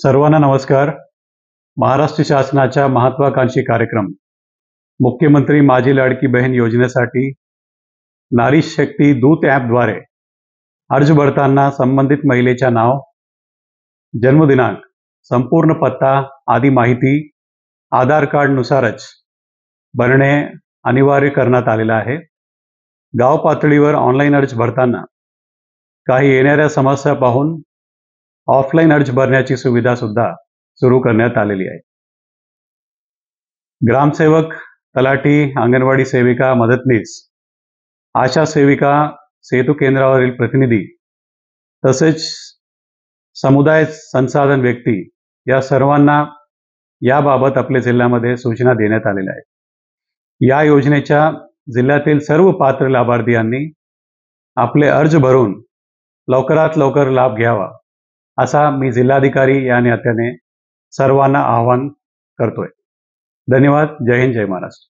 सर्वांना नमस्कार. महाराष्ट्र शासनाच्या महत्त्वाकांक्षी कार्यक्रम मुख्यमंत्री माझी लाडकी बहीण योजनेसाठी नारी शक्ती दूत ॲपद्वारे अर्ज भरताना संबंधित महिलेच्या नाव, जन्मदिनांक, संपूर्ण पत्ता आदी माहिती आधार कार्डनुसारच भरणे अनिवार्य करण्यात आलेलं आहे. गाव पातळीवर ऑनलाईन अर्ज भरताना काही येणाऱ्या समस्या पाहून ऑफलाईन अर्ज भरण्याची सुविधा सुद्धा सुरू करण्यात आलेली आहे. ग्रामसेवक, तलाठी, अंगणवाडी सेविका, मदतनीस, आशा सेविका, सेतू केंद्रावरील प्रतिनिधी तसेच समुदाय संसाधन व्यक्ती या सर्वांना याबाबत आपल्या जिल्ह्यामध्ये सूचना देण्यात आलेल्या आहेत. या योजनेच्या जिल्ह्यातील सर्व पात्र लाभार्थ्यांनी आपले अर्ज भरून लवकरात लवकर लाभ घ्यावा असा मी जिल्हाधिकारी या नात्याने सर्वांना आवाहन करतोय. धन्यवाद. जय हिंद, जय महाराष्ट्र.